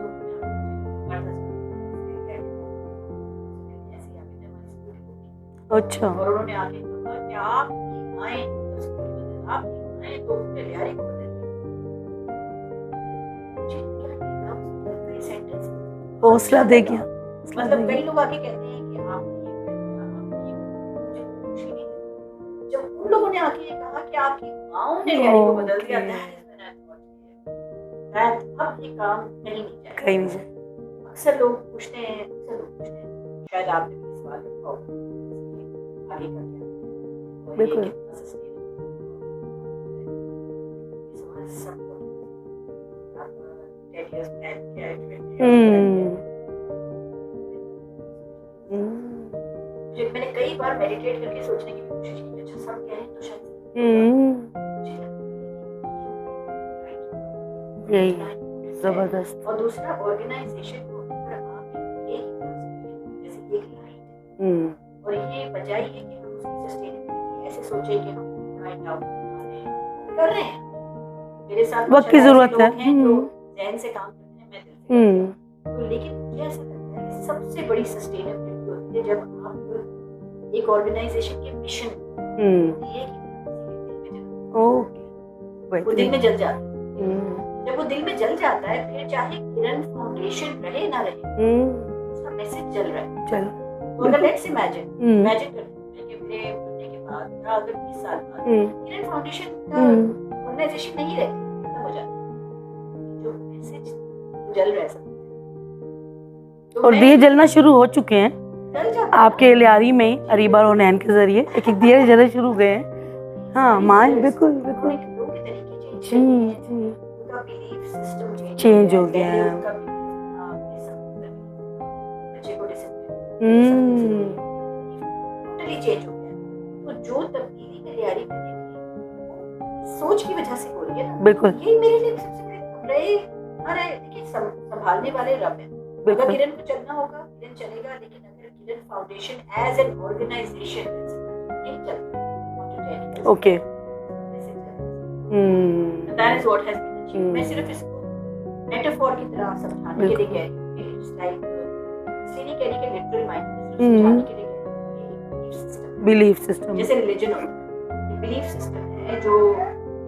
अच्छा। और उन्होंने आके कहा कि आपकी माएं तो अपने लिहारी को बदल हौसला दे गया। मतलब कई लोग आके कहते हैं कि आप मुझे खुशी नहीं है। जब उन लोगों ने आके ये कहा कि आपकी माओं ने लिहारी को बदल दिया, अब ये काम कहीं नहीं जाएगा। कहीं नहीं जाएगा। अक्सर लोग पूछते हैं, शायद आपने भी सवाल रखा होगा आगे का क्या। बिल्कुल। मैंने कई बार मेडिटेट करके सोचने की कोशिश की, अच्छा सब कह रहे हैं तो शायद यही जबरदस्त। और दूसरा ऑर्गेनाइजेशन को अगर आप जैसे एक लाइट, और ये बजाय है कि हम उसकी सस्टेनेबिलिटी ऐसे सोचें कि हम राइट आउट कर रहे हैं। मेरे साथ वक्त की जरूरत है, जो ज़हन से काम करते हैं, मैं दिल से। तो लेकिन मुझे ऐसा लगता है कि सबसे बड़ी सस्टेनेबिलिटी होती है जब आप एक ऑर्गेनाइजेशन के मिशन वो दिल में जल जाता है। जब वो दिल में जल जाता है, फिर चाहे किरण फाउंडेशन रहे ना रहे, उसका मैसेज जल रहा है। तो अगर लेट्स इमेजिन करते हैं कि मेरे मरने के बाद या अगर 20 साल बाद किरण फाउंडेशन का ऑर्गेनाइजेशन नहीं रहती, खत्म हो जाता, जो मैसेज जल रहा है सब, और दिए जलना शुरू हो चुके हैं। जल जाता आपके लियारी में अरीबा और नैन के जरिए एक एक धीरे धीरे शुरू हुए हैं। हाँ माँ बिल्कुल बिल्कुल जी जी चेंज हो गया है। टोटली चेंज हो गया। तो जो तब्दीली में लियारी में देखी सोच की वजह से हो रही है ना, बिल्कुल ये मेरे लिए सबसे बड़ी रहे। अरे देखिए संभालने वाले रब है। अगर किरण को चलना होगा किरण चलेगा, लेकिन अगर Kiran foundation as an organisation नहीं चलता okay that is what has been achieved. मैं सिर्फ इसको मेटाफोर की तरह समझाने के लिए कह रही हूँ कि इट्स लाइक इसलिए नहीं कह रही कि लिटरल माइंड समझाने के लिए बिलीफ सिस्टम जैसे रिलीजन होता है, बिलीफ सिस्टम है जो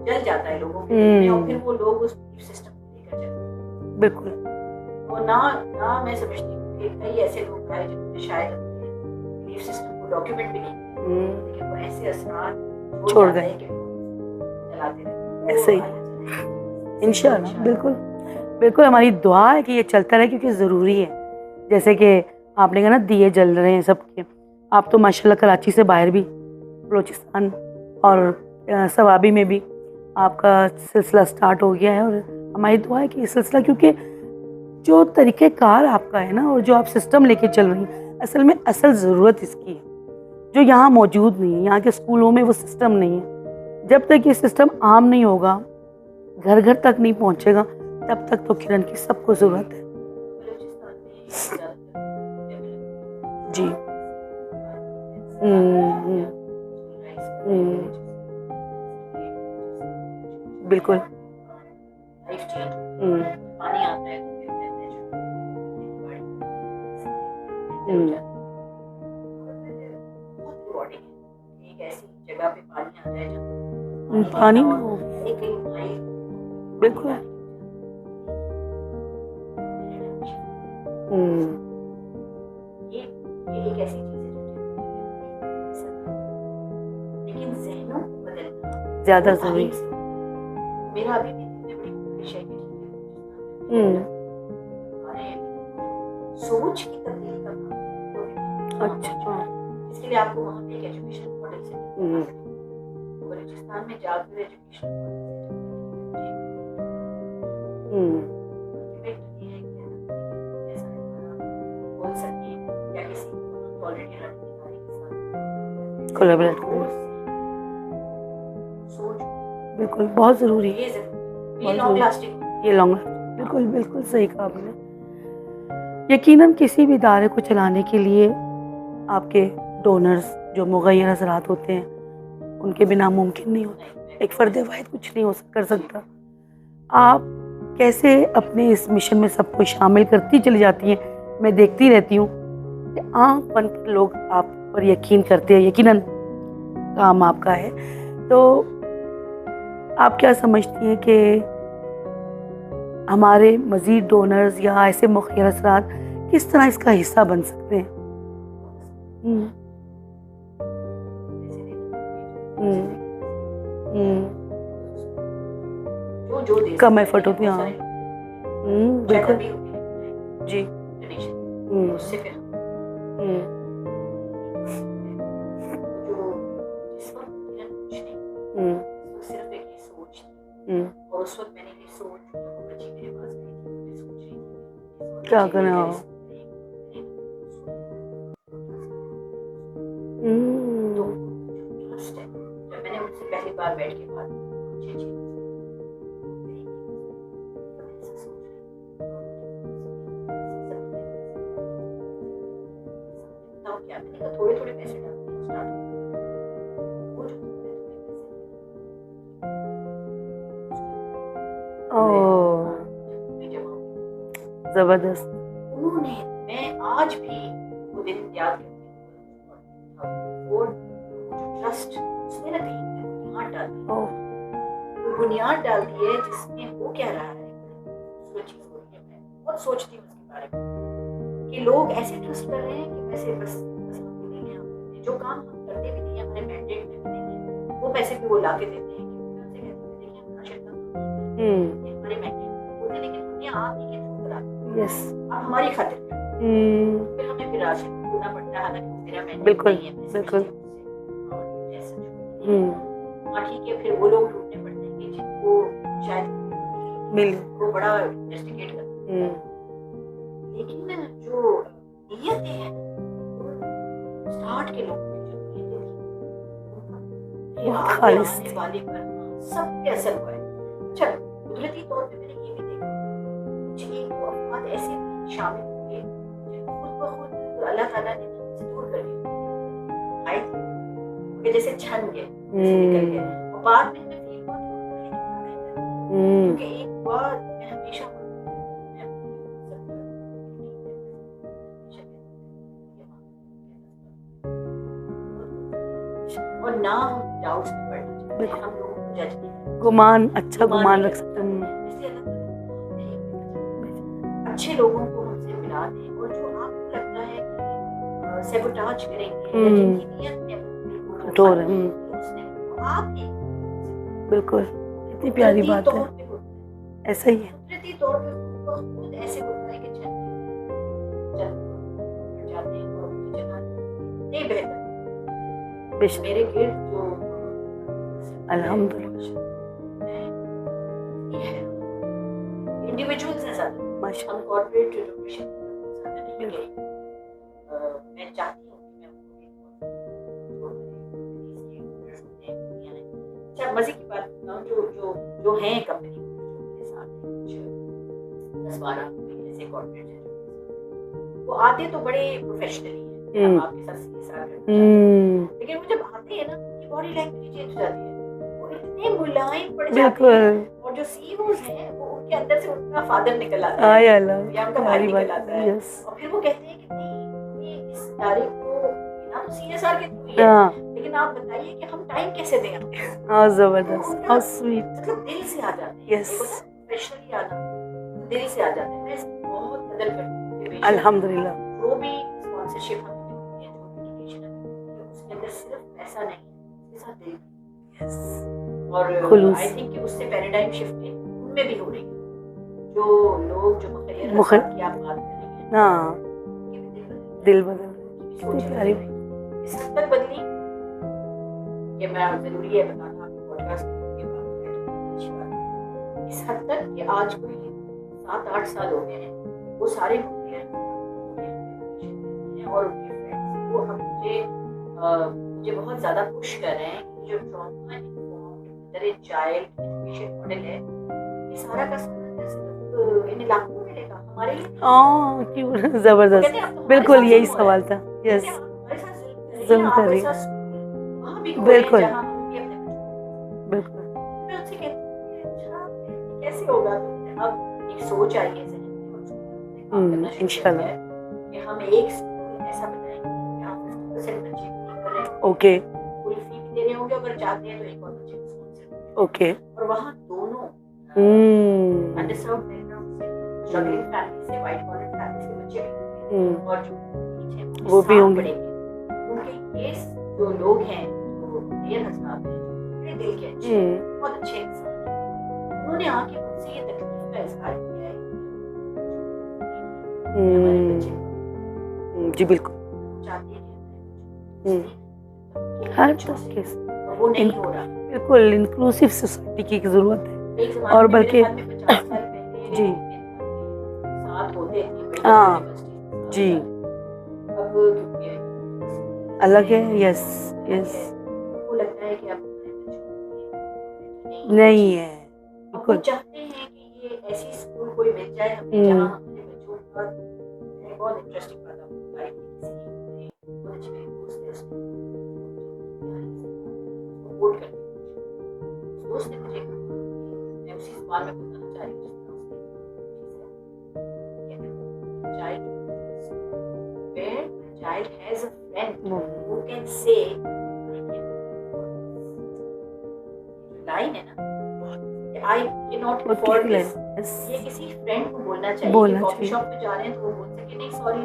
जल जाता है लोगों के दिल में और फिर वो लोग उस बिलीफ सिस्टम को लेकर चलते हैं। बिल्कुल। और ना मैं समझती हूँ कि कई ऐसे लोग हैं जिन्होंने शायद अपने बिलीफ सिस्टम को डॉक्यूमेंट भी नहीं किया, लेकिन वो ऐसे असरार छोड़ गए कि चलाते रहते ऐसे ही इंशाल्लाह। बिल्कुल बिल्कुल हमारी दुआ है कि ये चलता रहे क्योंकि ज़रूरी है। जैसे कि आपने कहा ना दिए जल रहे हैं सबके, आप तो माशाल्लाह कराची से बाहर भी बलूचिस्तान और सवाबी में भी आपका सिलसिला स्टार्ट हो गया है। और हमारी दुआ है कि ये सिलसिला, क्योंकि जो तरीक़ेकार आपका है ना और जो आप सिस्टम लेके चल रही हैं, असल में असल ज़रूरत इसकी है जो यहाँ मौजूद नहीं है। यहाँ के स्कूलों में वो सिस्टम नहीं है। जब तक ये सिस्टम आम नहीं होगा, घर घर तक नहीं पहुँचेगा, तब तक तो किरण की सबको ज़रूरत है। जी बिल्कुल पानी आता है एक ऐसी जगह पे पानी आता है जहाँ पानी बिल्कुल ये एक ऐसी चीज है लेकिन जहनों को बदलना ज्यादा जरूरी। मेरा अभी भी इतने बड़ी ख्वाहिश है कि सोच की तब्दीली का काम। अच्छा इसके लिए आपको वहाँ पे एक एजुकेशन मॉडल सेट बलूचिस्तान में जाकर एजुकेशन कोलैबोरेट बिल्कुल बहुत ज़रूरी है। ये लॉन्ग लास्टिंग, ये लॉन्ग बिल्कुल बिल्कुल सही कहा आपने। यकीनन किसी भी इदारे को चलाने के लिए आपके डोनर्स जो मुग़य्यर हज़रात होते हैं उनके बिना मुमकिन नहीं होता। एक फ़र्द वाहिद कुछ नहीं कर सकता। आप कैसे अपने इस मिशन में सबको शामिल करती चली जाती हैं। मैं देखती रहती हूँ कि आँख बन कर लोग आप पर यकीन करते हैं। यकीनन काम आपका है। तो आप क्या समझती हैं कि हमारे मज़ीद डोनर्स या ऐसे मुख़य्यर हज़रात किस तरह इसका हिस्सा बन सकते हैं? कम एफर्ट होती है। हाँ बिल्कुल जी उससे फिर सिर्फ एक ही सोच थी और उस वक्त मैंने ये सोच बच्ची मेरे पास गई थी, मैं सोच रही थी क्या करें आप। तो ट्रस्ट है। जब मैंने उनसे पहली बार बैठ के बात थोड़े थोड़े पैसे डालते हैं स्टार्ट वो जो जबरदस्त। उन्होंने, मैं आज भी वो दिन याद करती हूँ। वो ट्रस्ट उसने ना कहीं बुनियाद डाल दी, वो बुनियाद डाल दी है जिसमें वो कह रहा है वो चीज हो रही है। मैं बहुत सोचती हूँ उसके बारे में कि लोग ऐसे ट्रस्ट कर रहे हैं कि पैसे बस जो काम हम करते भी नहीं, हमारे मैंडेट में भी नहीं है, वो पैसे भी वो ला के देते हैं कि देखिए हम राशन का हमारे मैंडेट होते, लेकिन हमने आप ही के थ्रू करा। यस आप हमारी खातिर फिर हमें फिर राशन ढूंढना पड़ता है, हालांकि मेरा मैंने बिल्कुल, नहीं है, मैं बिल्कुल। समझती हूँ उससे, और जैसा जो है। हम्म, हाँ ठीक है, फिर वो लोग ढूंढने पड़ते हैं कि जिनको शायद मिल वो बड़ा इन्वेस्टिगेट करता है। लेकिन ना जो नीयतें हैं, स्टार्ट के लोगों की जो नीयतें थी, ये बहुत आगे खालिस आने थी। वाले पर सब पे असर हुआ है। अच्छा, कुदरती तौर पे मैंने ये भी देखा, कुछ एक दो अफराद ऐसे भी शामिल हुए जिनको खुद ब खुद अल्लाह ताला ने हमसे दूर कर दिया, आए थे उनके जैसे छन गए, जैसे निकल गए, और बाद में हमें फील हुआ कि उनके लिए कितना बेहतर है। क्योंकि एक दुआ मैं हमेशा और ना हम डाउट्स में पड़ना चाहते हैं, हम लोगों को जज नहीं करना, गुमान, अच्छा गुमान रख नहीं सकते करना हैं। चाहते। इसलिए अल्लाह ताला अच्छे लोगों को हमसे मिला दें, और जो आपको लगता है कि सैबोटाज करेंगे या जिनकी नीयत में बिल्कुल कठोर है। उसने तो आप ही बिल्कुल, कितनी प्यारी कुदरती बात है। तौर पे होता है, ऐसा ही है। कुदरती तौर पे खुद ब खुद ऐसे होता है कि चल जाते हैं और उनकी जगह नहीं बेहतर बेशक, मेरे गिर्द जो अल्हम्दुलिल्लाह, ये है इंडिविजुअल्स हैं ज़्यादा, माशा हम कॉर्पोरेट एजुकेशन ज़्यादा नहीं बिल्कुल। करेंगे। मैं चाहती हूँ कि मैं उनको अच्छा मजे की बात बताऊँ, जो जो जो हैं कंपनी जो मेरे साथ हैं, कुछ 10-12 ऐसे कॉर्पोरेट हैं जो मेरे साथ हैं, वो आते तो बड़े प्रोफेशनली हैं, हम आपके साथ सीएसआर करना चाहते हैं, लेकिन वो जब आते हैं ना उनकी बॉडी लैंग्वेज चेंज हो जाती है, वो इतने मुलायम पड़ जाते हैं, बिल्कुल। और जो सीईओज हैं वो उनके अंदर से उनका फादर निकल आता आय है अल्लाह, या उनका भाई प्यारी निकल बात आता है। है, यस, और फिर वो कहते हैं कि नहीं ये इस इदारे को ना तो सीएसआर के थ्रू ही है, हाँ, लेकिन आप बताइए कि हम टाइम कैसे दें आपको। हाँ, तो जबरदस्त, उनका हाउ स्वीट। मतलब दिल से आ जाते हैं, यस, एक होता है प्रोफेशनली आना, तो दिल से आ जाते हैं। मैं इसकी बहुत कदर करती हूँ कि बेशक अल्हम्दुलिल्लाह। जो भी स्पॉन्सरशिप हमें मिलती है, जो भी डोनेशन हमें मिलती है, उसके अंदर सिर्फ पैसा नहीं है, उसके साथ दिल भी यस, है। और खुलूस। आई थिंक कि उससे पैराडाइम शिफ्टिंग उनमें भी हो रही है, जो लोग जो मुखैर मुखर, हज़ार की आप बात कर रही हैं, हाँ, उनके भी दिल बदल दिल रहे बदल, हैं, उनकी भी कितनी सोच प्यारी। बदल रही है, इस हद तक बदली कि मैं ज़रूरी है बताना आपके पॉडकास्ट में ये बात है तो अच्छी बात है, इस हद तक कि आज कोई 7-8 साल हो गए हैं, वो सारे मुखैर और उनके फ्रेंड्स वो हम मुझे बहुत ज़्यादा पुश कर रहे हैं कि जो trauma informed mother and child education model है, ये सारा का सारा सिर्फ इन इलाकों में मिलेगा, हमारे लिए नहीं। क्यों, वो कहते जबरदस्त। हैं अब तो हमारे बिल्कुल साथ यही जुल्म हो रहा सवाल है, था। कहते यस, हैं आप हमारे साथ जुल्म कर रही हैं, जुल्म आप कर रही ऐसा हैं। स्कूल वहाँ भी खोलें बिल्कुल, जहाँ हम भी अपने बिल्कुल। मैं उनसे कहती हूँ कि अच्छा कैसे होगा, तो अब एक सोच आई है ज़हन में और उसको हमने काम करना शुरू कर इंशाल्लाह। दिया है कि हम एक स्कूल ऐसा बनाएंगे जहाँ 50% बच्चे भी कर रहे हैं, ओके, फुल फी भी दे रहे होंगे, अगर चाहते हैं तो एक और बच्चे को स्पॉन्सर, ओके। और वहाँ दोनों अंडरसर्व्ड बैकग्राउंड से, स्ट्रगलिंग फैमिली से, वाइट कॉलर फैमिली से बच्चे भी होंगे, और जो नीचे हैं वो भी साथ होंगे। पढ़ेंगे, क्योंकि ये जो लोग हैं जो देर हजरात हैं, बड़े दिल के अच्छे हैं, बहुत अच्छे इंसान हैं, उन्होंने आके मुझसे ये तकलीफ का इजहार किया है कि हमारे बच्चे जी बिल्कुल। चाहते हैं कि हर हमारे तरीके से और वो नहीं हो रहा। बिल्कुल इंक्लूसिव सोसाइटी की ज़रूरत है। एक ज़माने और में मेरे बल्कि ख्याल में 50 साल पहले जी, साथ होते थे, बड़ी हाँ, यूनिवर्सिटी जी, अब क्योंकि अलग है। यस, यस, उनको लगता है कि अब नहीं है, अब वो बिल्कुल। चाहते हैं कि ये ऐसी स्कूल कोई मिल जाए हमें जहाँ हमारे बच्चों का बहुत इंटरेस्टिंग बात आपको बताई थी, किसी बहुत अच्छी मेरी दोस्त है, उसने सपोर्ट करती है, उस दोस्त ने मुझे कहा, मैं उसी सवाल में बताना चाह रही हूँ child where the child has a friend who can say I can line है ना I cannot afford this, ये किसी फ्रेंड को बोलना चाहिए कि कॉफी शॉप पे जा रहे हैं तो वो बोल सके नहीं सॉरी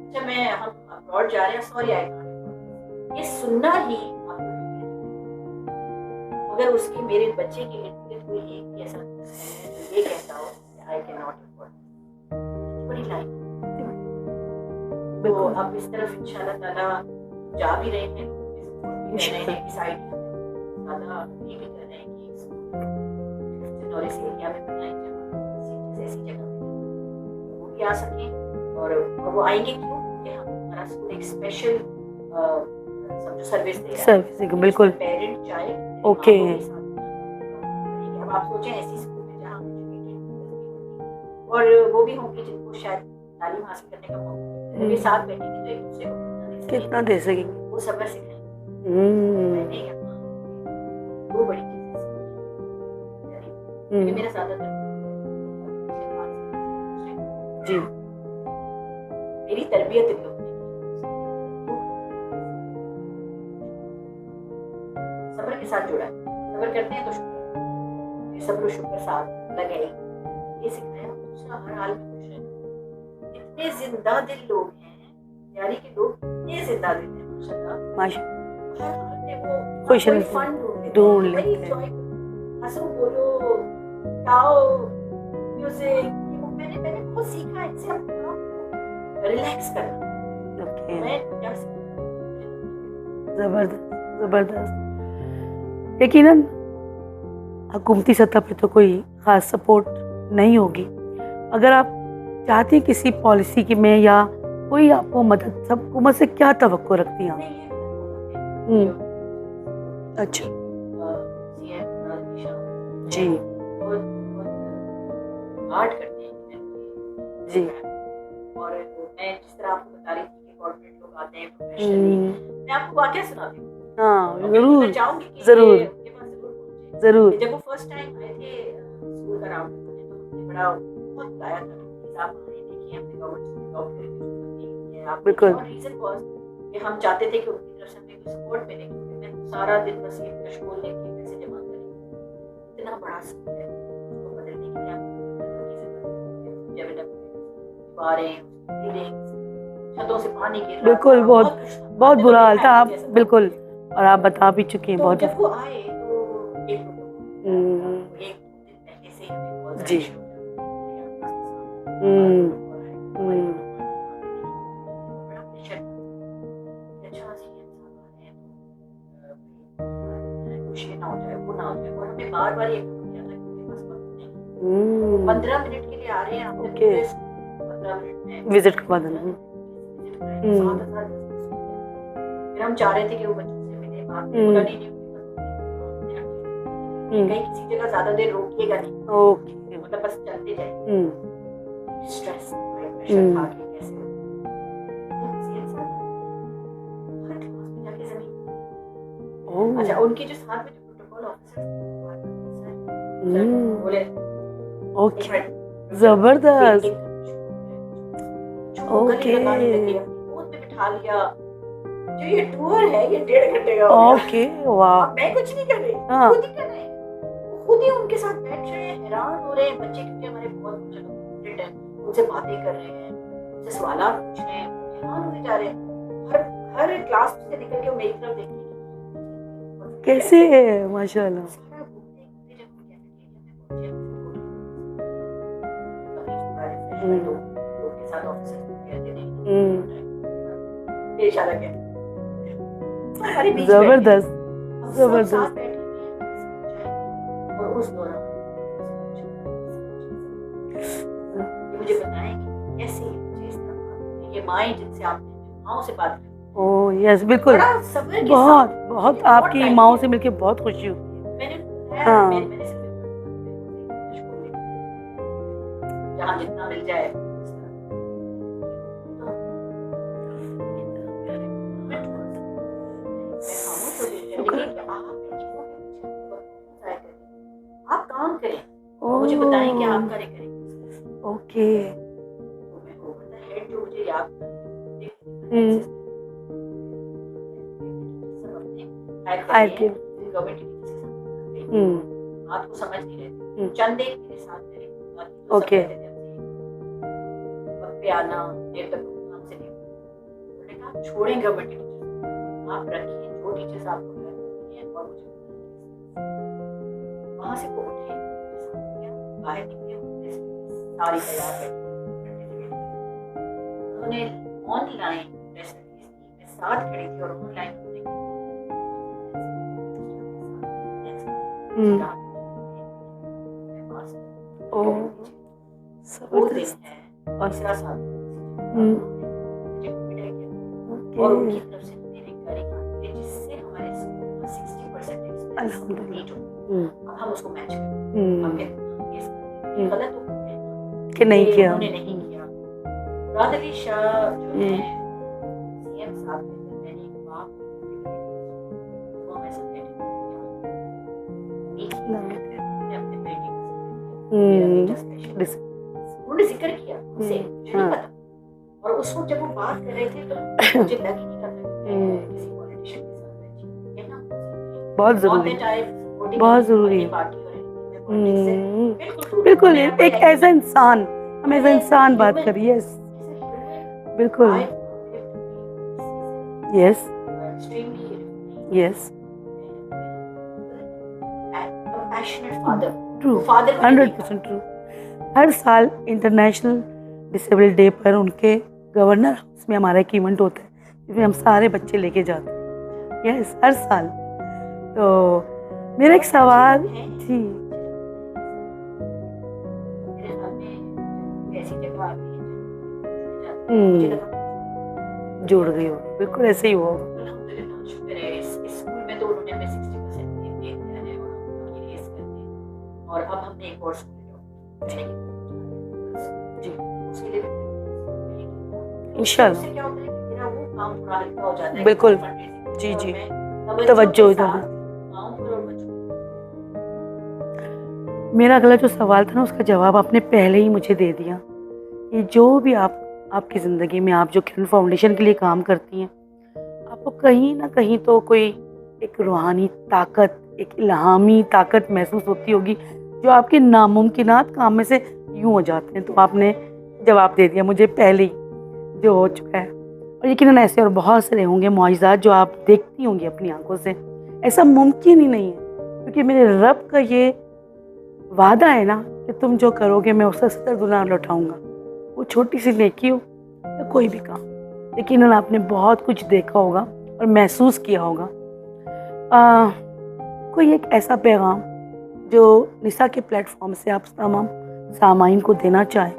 अच्छा मैं हम अब्रॉड जा रहे हैं सॉरी आई कांट, ये सुनना ही आपको अगर उसके मेरे बच्चे के लिए कोई एक भी ऐसा है जो ये कहता हो आई कैन नॉट अफोर्ड, बड़ी लाइन तो बिल्कुल। अब इस तरफ इंशाल्लाह ताला जा भी रहे हैं, भी रह रहे हैं, इस आइडिया में ज़्यादा ये भी कर रहे हैं कि इसको और इस एरिया में बनाएं जहाँ ऐसी जगह पे वो भी आ सकें। और वो आएंगे क्यों, क्योंकि हमारा स्कूल एक स्पेशल समझो सर्विस दे रहा है। सर्विस बिल्कुल। पेरेंट चाहे ओके। अब आप सोचें ऐसी स्कूल में जहाँ और वो भी होंगे जिनको शायद तालीम हासिल करने का मौका मिले, साथ बैठेंगे तो एक दूसरे को कितना दे सकेंगे, वो सब्र सिखाएंगे। मैंने यहाँ दो बड़ी चीजें सीखी। मेरा ज्यादातर जी मेरी तरबियत इन लोगों ने सब्र के साथ जुड़ा है। सब्र करते हैं तो शुक्र, सब्र शुक्र साथ लगे, ये सिखाया। दूसरा, हर हाल में खुश रहना। इतने जिंदा दिल लोग हैं, यारी के लोग इतने जिंदा दिल हैं माशाल्लाह। हर हाल में वो खुश कोई रहते फन हैं, ढूंढ लेते हैं। हंसो बोलो गाओ म्यूजिक, मैंने बहुत सीखा है इससे अपना रिलैक्स करना। ओके, मैं क्या जबरदस्त जबरदस्त। यकीनन हुकूमती सतह पे तो कोई ख़ास सपोर्ट नहीं होगी। अगर आप चाहती हैं किसी पॉलिसी की में या कोई आपको मदद, सब हुकूमत से क्या तवक्को रखती हैं आप? अच्छा जी आर्ट करते हैं जी। और मैं जिस तरह आपको बता रही थी कि कॉर्पोरेट लोग आते हैं प्रोफेशनली, मैं आपको वाकया सुनाती हूँ। हाँ जरूर, मैं चाहूंगी कि जरूर उनके पास जरूर जरूर। जब वो फर्स्ट टाइम आए थे स्कूल का राउंड करने, तो हमने बड़ा बहुत बुलाया था कि आप आए, देखिए हमने गवर्नमेंट जॉब करके आप बिल्कुल। और रीजन वाज कि हम चाहते थे कि उनकी तरफ से हमें कोई सपोर्ट मिले, क्योंकि मैं सारा दिन बस ये कशकोल लेके पैसे जमा कर रही हूँ। इतना बड़ा स्कूल है, उसको बदलने के लिए आपको डेवलपमेंट, दीवारें, बिल्डिंग्स, छतों से पानी गिर रहा बिल्कुल, था, बहुत बुरा हाल था। आप बिल्कुल, और आप बता भी चुकी हैं तो बहुत। जब वो आए तो एक दिन पहले से हमें कॉल जी बार-बार ये किया था कि बस 15 मिनट के लिए आ रहे हैं आप, ओके, 15 मिनट में विजिट करवा देना। फिर हम चाह रहे थे कि वो बच्चों से मिले, बात बोला नहीं कहीं किसी जगह ज्यादा देर रोकिएगा नहीं, ओके, मतलब बस चलते जाए। स्ट्रेस प्रेशर था कि कैसे हर क्लास में जाके जमीन। अच्छा, उनके जो साथ में जो प्रोटोकॉल ऑफिसर बोले ओके, जबरदस्त, ओके, गोद में बिठा लिया। जो ये टूर है ये 1.5 घंटे का हो गया। ओके, वाह। अब मैं कुछ नहीं कर रही, खुद ही कर रहे हैं, खुद ही उनके साथ बैठ रहे हैं, हैरान हो रहे हैं बच्चे, क्योंकि हमारे बहुत स्टूडेंट हैं, उनसे बातें कर रहे हैं, उनसे सवाल पूछ रहे हैं, हैरान होते जा रहे हैं। हर क्लास से निकल के वो मेरी तरफ देखते हैं कैसे है, माशाल्लाह। जबरदस्त जबरदस्त। और उस दौरान मुझे बताएं कि कैसे मुझे इस तरह ये माएं जिनसे आपने माओं से बात की। ओह यस, बिल्कुल, बहुत बहुत आपकी माओं से मिलके बहुत खुशी हुई। मैंने जहाँ जितना मिल जाए आप काम करें, मुझे बताएं कि आप करें। ओके, हेड जो मुझे याद बात को समझ नहीं रहे, चंद एक मेरे साथ रहे, ओके, वक्त पे आना, देर तक हमसे नहीं, उन्होंने कहा छोड़ें गवर्नमेंट टीचर्स, आप रखिए जो टीचर्स आपको हैं और मुझे वहाँ से वो उठे, बाहर निकले, सारी तैयार बैठी, उन्होंने ऑनलाइन प्रेस रिलीज की मैं साथ खड़ी थी और ऑनलाइन ओ वो दिन जबरदस्त। है और तीसरा साल हम्म, और उनकी ओके, तरफ से हमें रिकवरिंग आती है जिससे हमारे स्कूल का 60% एक्सपेंस अल्हम्दुलिल्लाह। मीट होता हम्म, है। अब हम उसको मैच करें, हम हम्म, कहते हैं ये हम्म, गलत हो गया कि नहीं कि किया। उन्होंने नहीं किया। मुराद अली शाह जो है हम्म, सीएम साहब के अंदर मैंने एक बाप की जिंदगी वो हमें सब कहते मैं अपने बेटे का मेरा बेटा स्पेशल डिस- उन्होंने जिक्र किया उनसे मुझे नहीं हाँ, पता। और उस वक्त जब वो बात कर रहे थे तो मुझे लग ही नहीं करता कि मैं किसी पॉलिटिशियन के साथ बैठी हूँ। कहना बहुत नॉट ज़रूरी दैट है, आई बहुत ज़रूरी एनी है। पार्टी और एनीथिंग, मैं पॉलिटिक्स से बिल्कुल दूर हूँ। बिल्कुल मेरा कोई एक एज ए इंसान, हम एज ए इंसान बात ह्यूमन करिए। बिल्कुल, I yes extremely yes, compassionate father true, वो फादर 100% ट्रू। हर साल इंटरनेशनल डिसेबल डे पर उनके गवर्नर हाउस में हमारा एक इवेंट होता है जिसमें हम सारे बच्चे लेके जाते हैं, यस हर साल। तो मेरा एक सवाल जी, मेरे ख्याल में ऐसी जगह आती है हम्म, मुझे लगा जुड़ गई हो, बिल्कुल ऐसे ही हुआ। अल्हम्दुलिल्लाह शुक्र है इस स्कूल में तो उन्होंने हमें 60% दे दिया है और हम आगे रेस करते हैं और अब हमने एक और स्कूल जी, उसके लिए इंशाल्लाह, उससे क्या होता है कि मेरा वो काम थोड़ा हल्का हो जाता है बिल्कुल, fundraising जी और जी, मैं तवज्जो के इधर। साथ गाँव पर और बच्चों मेरा अगला जो सवाल था ना उसका जवाब आपने पहले ही मुझे दे दिया कि जो भी आपकी ज़िंदगी में आप जो किरण फाउंडेशन के लिए काम करती हैं, आपको कहीं ना कहीं तो कोई एक रूहानी ताकत, एक इल्हामी ताकत महसूस होती होगी जो आपके नामुमकिनात काम में से यूं हो जाते हैं। तो आपने जवाब दे दिया मुझे पहले ही, जो हो चुका है। और यकीनन ऐसे और बहुत सारे होंगे मुआजिज़ात जो आप देखती होंगी अपनी आंखों से। ऐसा मुमकिन ही नहीं है क्योंकि मेरे रब का ये वादा है ना कि तुम जो करोगे मैं उससे 70 गुना लौटाऊंगा। वो छोटी सी नेकी हो या कोई भी काम, यकीनन आपने बहुत कुछ देखा होगा और महसूस किया होगा। कोई एक ऐसा पैगाम जो निसा के प्लेटफॉर्म से आप तमाम सामाइन को देना चाहे,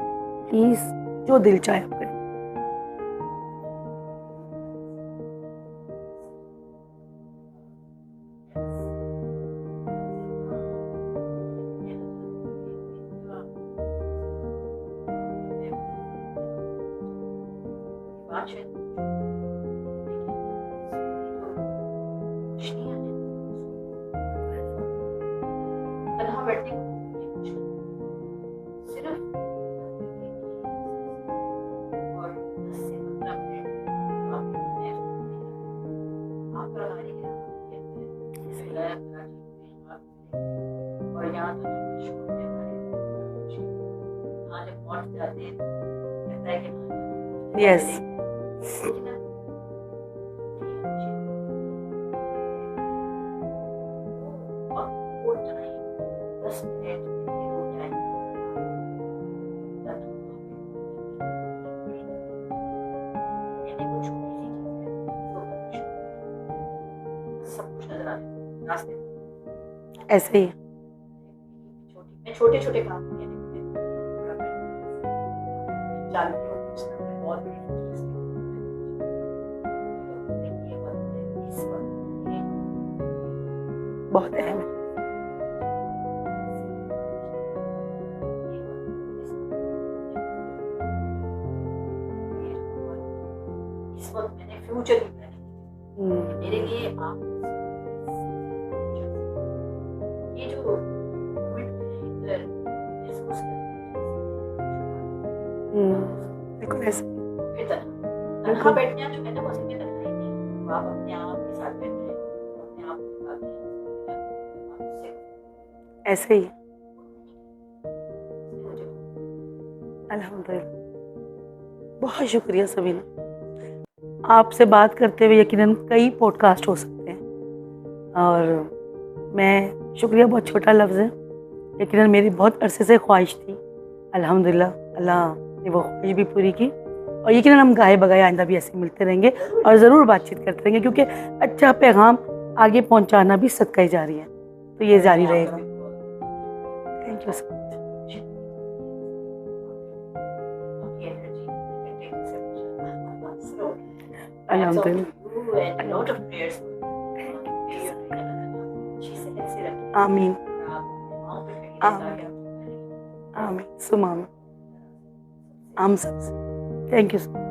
प्लीज़ जो दिल चाहे आप करें। तनहा बैठने को सिर्फ और 10 से 15 मिनट आप हमारी और यहाँ तो यहाँ जब पहुँच जाते हैं लगता है कि यस, वो टाइम 10 मिनट वो टाइम सब कुछ नजर आ रास्ते ऐसे ही छोटे छोटे काम जानती हूँ बहुत बड़ी बहुत अहम है। इस वक्त मैंने फ्यूचर की प्लानिंग मेरे लिए आप ये जो मोमेंट में महसूस बिल्कुल ऐसे फिर तनहा बैठना जो है ना वो सिर्फ तन्हाई नहीं, वो आप अपने आप के साथ बैठे हैं, अपने आप को निकालते हैं ऐसे ही। अल्हम्दुलिल्लाह, बहुत शुक्रिया सबीना। आपसे बात करते हुए यकीनन कई पॉडकास्ट हो सकते हैं और मैं शुक्रिया बहुत छोटा लफ्ज़ है, यकीनन मेरी बहुत अरसे से ख्वाहिश थी। अल्हम्दुलिल्लाह अल्लाह ने वो ख्वाहिश भी पूरी की और यकीनन हम गाहे बगाए आइंदा भी ऐसे मिलते रहेंगे और ज़रूर बातचीत करते रहेंगे, क्योंकि अच्छा पैगाम आगे पहुंचाना भी सदका जारी है, तो ये जारी रहेगा। Thank you so much. आमीन आमीन आमीन सुमा आम सब। Thank you so much.